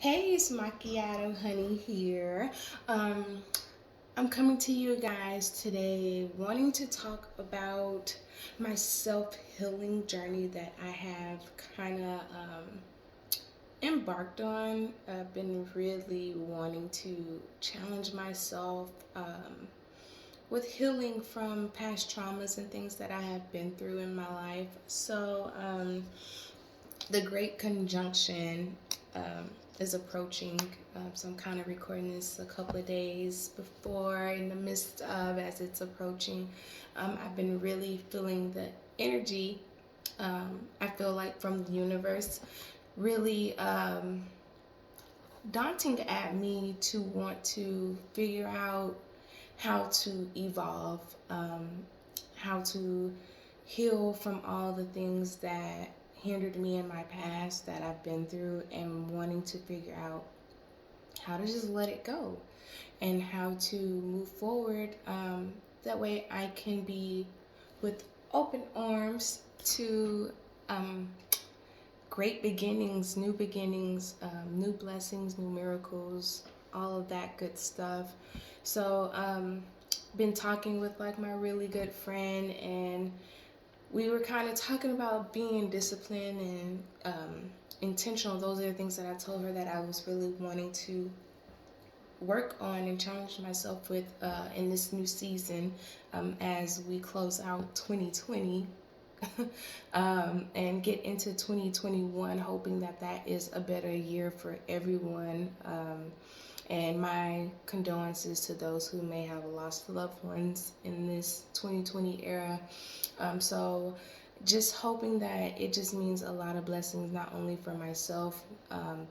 Hey, it's Macchiato Honey here. Um, I'm coming to you guys today wanting to talk about my self healing journey that I have kind of embarked on. I've been really wanting to challenge myself with healing from past traumas and things that I have been through in my life. The Great Conjunction is approaching. So I'm kind of recording this a couple of days before, in the midst of, as it's approaching. I've been really feeling the energy, I feel like, from the universe, really daunting at me to want to figure out how to evolve, how to heal from all the things that hindered me in my past that I've been through, and wanting to figure out how to just let it go and how to move forward. That way I can be with open arms to um, great beginnings, new blessings, new miracles, all of that good stuff. Been talking with like my really good friend, and we were kind of talking about being disciplined and intentional. Those are the things that I told her that I was really wanting to work on and challenge myself with in this new season, as we close out 2020 and get into 2021, hoping that that is a better year for everyone. And my condolences to those who may have lost loved ones in this 2020 era. So just hoping that it just means a lot of blessings, not only for myself,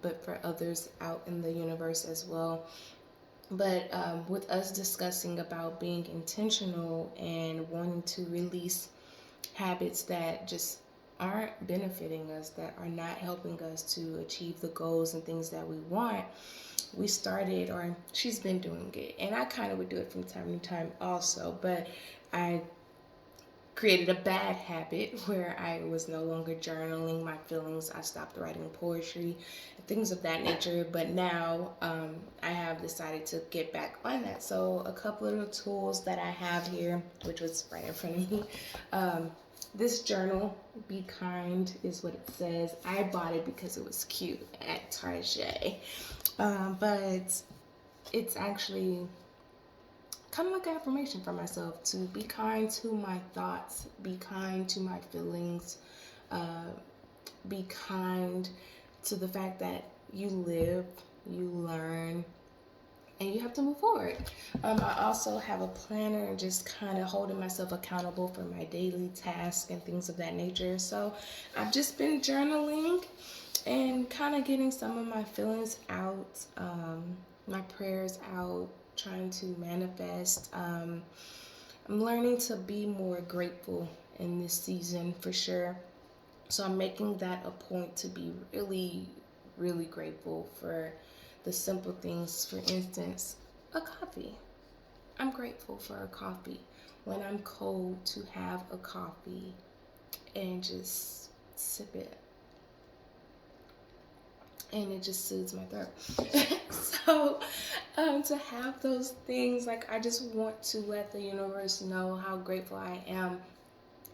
but for others out in the universe as well. But with us discussing about being intentional and wanting to release habits that just aren't benefiting us, that are not helping us to achieve the goals and things that we want, we started, or she's been doing it, and I kind of would do it from time to time also, but I created a bad habit where I was no longer journaling my feelings. I stopped writing poetry, things of that nature. But now I have decided to get back on that. So a couple of the tools that I have here, which was right in front of me. This journal, Be Kind, is what it says. I bought it because it was cute at Target, but it's actually kind of like an affirmation for myself to be kind to my thoughts, be kind to my feelings, uh, be kind to the fact that you live, you learn, and you have to move forward. I also have a planner and just kind of holding myself accountable for my daily tasks and things of that nature. So I've just been journaling and kind of getting some of my feelings out, my prayers out, trying to manifest. I'm learning to be more grateful in this season for sure. So I'm making that a point to be really, really grateful for the simple things. For instance, a coffee. I'm grateful for a coffee. When I'm cold, to have a coffee and just sip it, and it just soothes my throat. So to have those things, like, I just want to let the universe know how grateful I am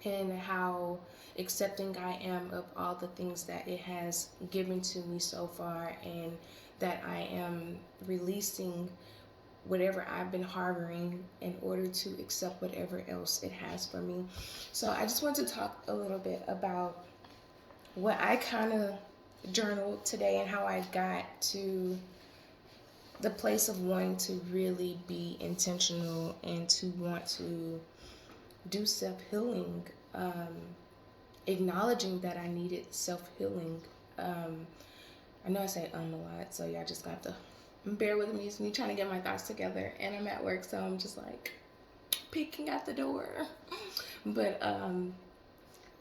and how accepting I am of all the things that it has given to me so far, and that I am releasing whatever I've been harboring in order to accept whatever else it has for me. So I just want to talk a little bit about what I kind of journaled today and how I got to the place of wanting to really be intentional and to want to do self healing, acknowledging that I needed self healing. I know I say a lot, so y'all just have to bear with me. It's me trying to get my thoughts together, and I'm at work, so I'm just like peeking at the door. But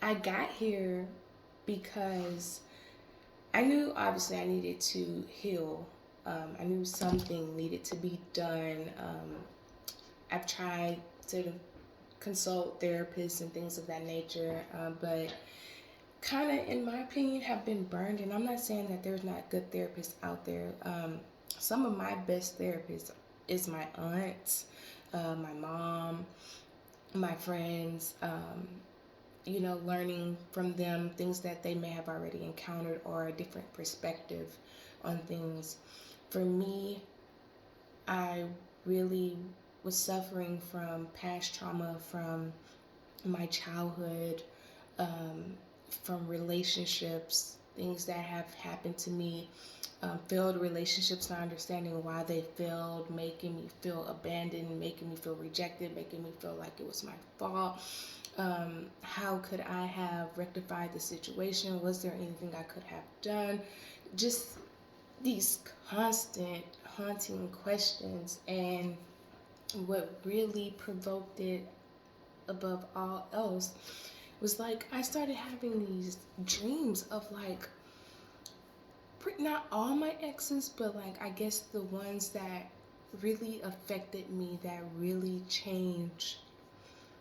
I got here because I knew obviously I needed to heal. I knew something needed to be done. I've tried to consult therapists and things of that nature, but kind of, in my opinion, have been burned. And I'm not saying that there's not good therapists out there. Some of my best therapists is my aunts, my mom, my friends. Learning from them things that they may have already encountered or a different perspective on things. For me, I really was suffering from past trauma from my childhood, um, from relationships, things that have happened to me, failed relationships, not understanding why they failed, making me feel abandoned, making me feel rejected, making me feel like it was my fault. How could I have rectified the situation? Was there anything I could have done? Just these constant haunting questions. And what really provoked it above all else was like I started having these dreams of like not all my exes, but like I guess the ones that really affected me, that really changed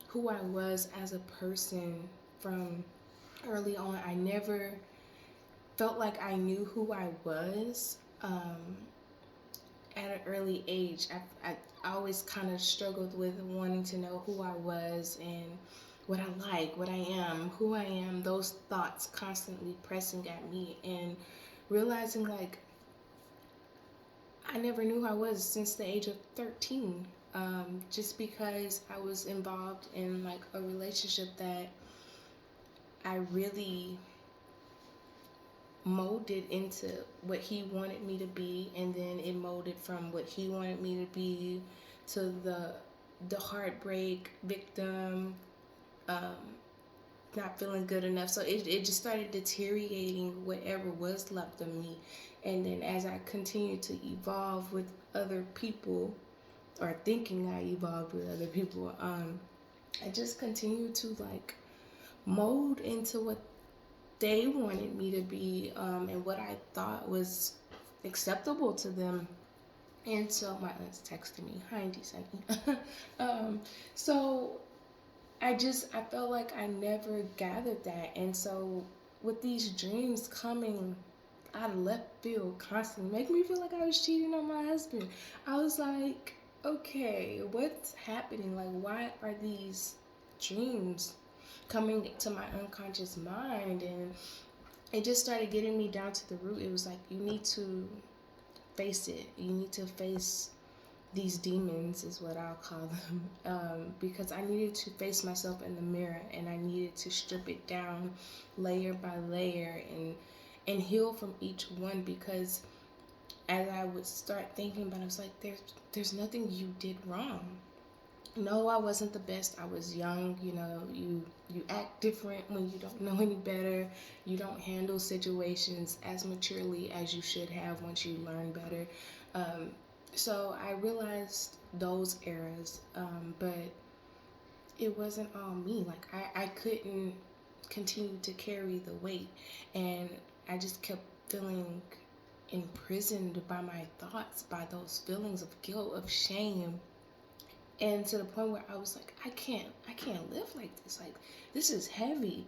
who I was as a person from early on. I never felt like I knew who I was at an early age. I always kind of struggled with wanting to know who I was and what I like, what I am, who I am, those thoughts constantly pressing at me, and realizing like I never knew who I was since the age of 13. Just because I was involved in like a relationship that I really molded into what he wanted me to be, and then it molded from what he wanted me to be to the heartbreak victim, um, not feeling good enough. So it just started deteriorating whatever was left of me. And then as I continued to evolve with other people, or thinking I evolved with other people, I just continued to like mold into what they wanted me to be, and what I thought was acceptable to them. And so my aunt's texting me, "Hi, Auntie Sunny." So I felt like I never gathered that. And so with these dreams coming out of left field constantly, make me feel like I was cheating on my husband. I was like, okay, what's happening? Like, why are these dreams coming to my unconscious mind? And it just started getting me down to the root. It was like, you need to face it. You need to face these demons, is what I'll call them, because I needed to face myself in the mirror, and I needed to strip it down layer by layer and heal from each one. Because as I would start thinking about it, I was like, there's nothing you did wrong. No, I wasn't the best. I was young. You act different when you don't know any better. You don't handle situations as maturely as you should have once you learn better. So I realized those eras, but it wasn't all me. Like I couldn't continue to carry the weight, and I just kept feeling imprisoned by my thoughts, by those feelings of guilt, of shame, and to the point where I was like, I can't live like this. Like, this is heavy.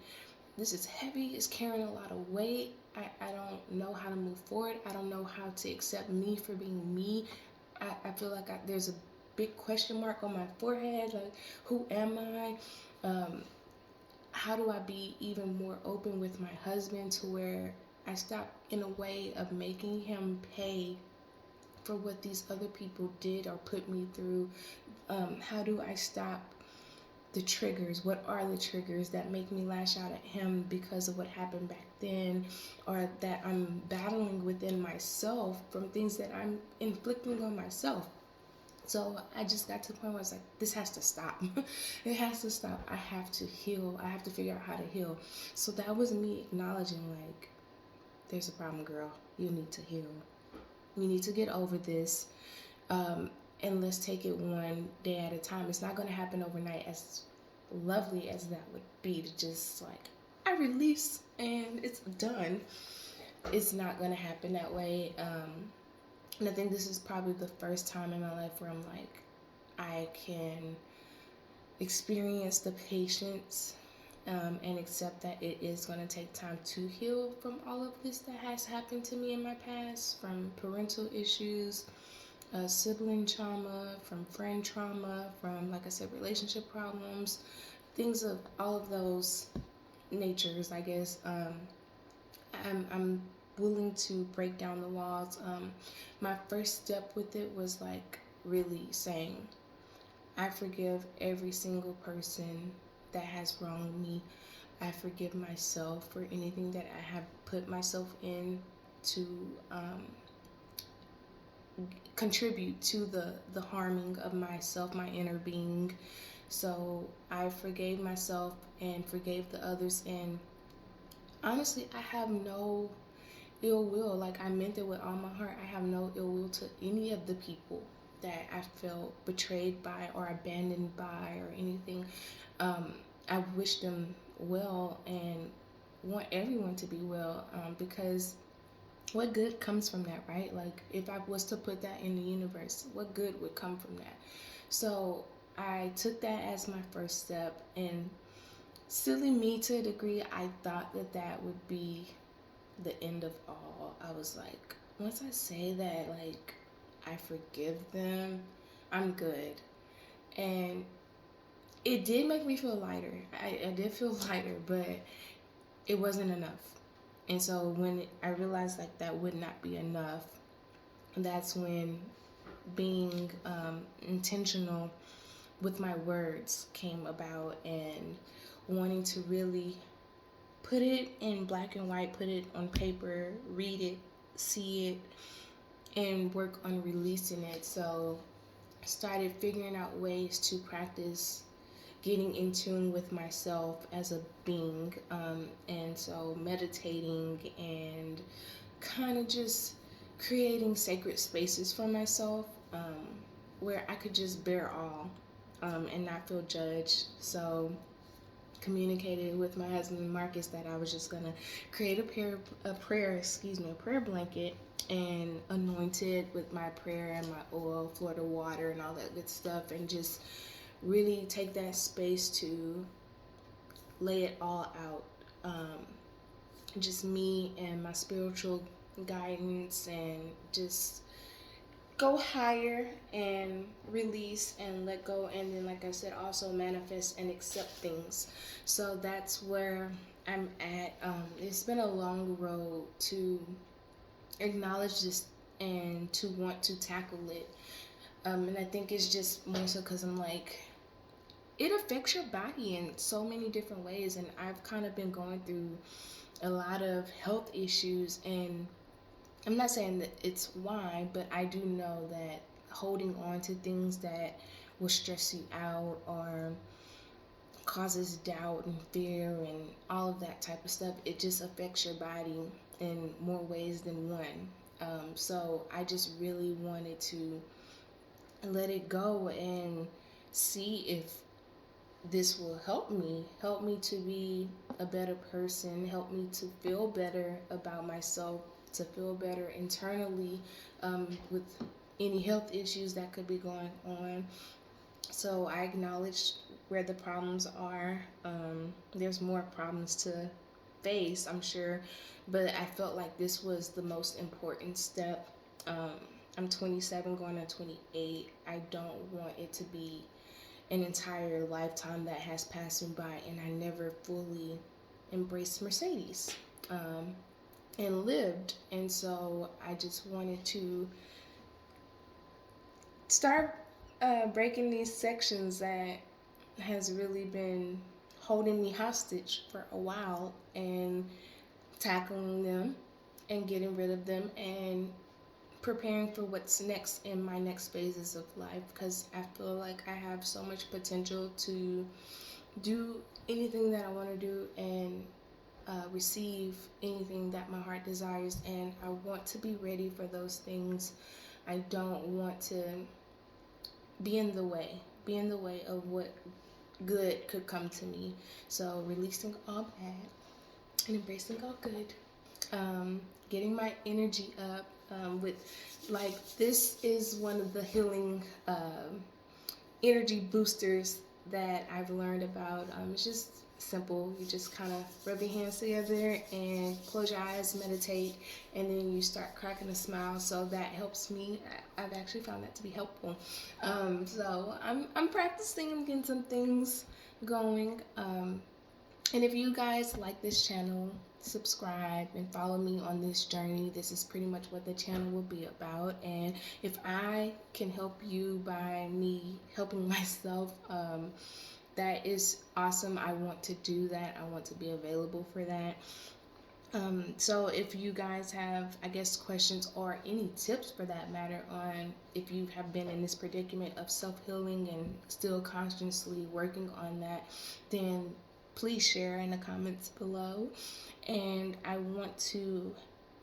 This is heavy. It's carrying a lot of weight. I don't know how to move forward. I don't know how to accept me for being me. I feel like there's a big question mark on my forehead. Like, who am I? How do I be even more open with my husband to where I stop in a way of making him pay for what these other people did or put me through? How do I stop the triggers? What are the triggers that make me lash out at him because of what happened back then, or that I'm battling within myself from things that I'm inflicting on myself? So I just got to the point where I was like, this has to stop. It has to stop. I have to heal. I have to figure out how to heal. So that was me acknowledging, like, there's a problem, girl. You need to heal. You need to get over this. And let's take it one day at a time. It's not going to happen overnight, as lovely as that would be, to just like, I release and it's done. It's not going to happen that way. And I think this is probably the first time in my life where I'm like, I can experience the patience and accept that it is going to take time to heal from all of this that has happened to me in my past, from parental issues, sibling trauma, from friend trauma, from, like I said, relationship problems, things of all of those natures, I guess. I'm willing to break down the walls. My first step with it was like really saying, I forgive every single person that has wronged me. I forgive myself for anything that I have put myself in to contribute to the harming of myself, my inner being. So I forgave myself and forgave the others. And honestly, I have no ill will. Like, I meant it with all my heart. I have no ill will to any of the people that I felt betrayed by or abandoned by or anything. I wish them well and want everyone to be well, because what good comes from that, right? Like, if I was to put that in the universe, what good would come from that? So I took that as my first step, and silly me to a degree, I thought that that would be the end of all. I was like, once I say that, like, I forgive them, I'm good. And it did make me feel lighter. I did feel lighter, but it wasn't enough. And so when I realized like that would not be enough, that's when being intentional with my words came about, and wanting to really put it in black and white, put it on paper, read it, see it, and work on releasing it. So I started figuring out ways to practice getting in tune with myself as a being, and so meditating and kind of just creating sacred spaces for myself, where I could just bear all, and not feel judged. So communicated with my husband Marcus that I was just gonna create a prayer blanket, and anoint it with my prayer and my oil, Florida water, and all that good stuff, and just really take that space to lay it all out. Just me and my spiritual guidance, and just go higher and release and let go, and then, like I said, also manifest and accept things. So that's where I'm at. It's been a long road to acknowledge this and to want to tackle it, and I think it's just more so because I'm like, it affects your body in so many different ways, and I've kind of been going through a lot of health issues, and I'm not saying that it's why, but I do know that holding on to things that will stress you out or causes doubt and fear and all of that type of stuff, it just affects your body in more ways than one. So I just really wanted to let it go and see if this will help me to be a better person, help me to feel better about myself, to feel better internally, with any health issues that could be going on. So I acknowledged where the problems are. There's more problems to face, I'm sure, but I felt like this was the most important step. I'm 27 going on 28. I don't want it to be an entire lifetime that has passed me by and I never fully embraced Mercedes, and lived. And so I just wanted to start breaking these sections that has really been holding me hostage for a while, and tackling them and getting rid of them, and preparing for what's next in my next phases of life, because I feel like I have so much potential to do anything that I want to do, and receive anything that my heart desires, and I want to be ready for those things. I don't want to be in the way of what good could come to me. So releasing all bad and embracing all good. Getting my energy up, with, like, this is one of the healing energy boosters that I've learned about. It's just simple. You just kind of rub your hands together and close your eyes, meditate, and then you start cracking a smile. So that helps me. I've actually found that to be helpful. So I'm practicing. I'm getting some things going. And if you guys like this channel, subscribe and follow me on this journey. This is pretty much what the channel will be about. And if I can help you by me helping myself, that is awesome. I want to do that. I want to be available for that. So if you guys have, I guess, questions or any tips for that matter on if you have been in this predicament of self-healing and still consciously working on that, then please share in the comments below. And I want to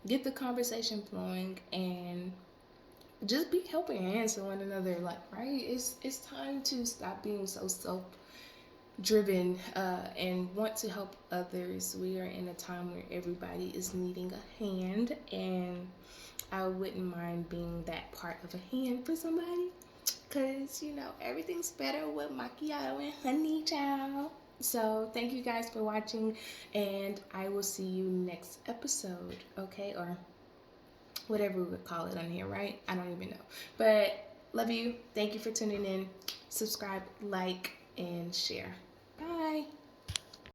get the conversation flowing and just be helping hands to one another. Like, right? It's time to stop being so driven and want to help others. We are in a time where everybody is needing a hand, and I wouldn't mind being that part of a hand for somebody, because you know everything's better with macchiato and honey, child. So thank you guys for watching, and I will see you next episode, okay? Or whatever we would call it on here, right? I don't even know. But love you. Thank you for tuning in. Subscribe, like, and share. Bye.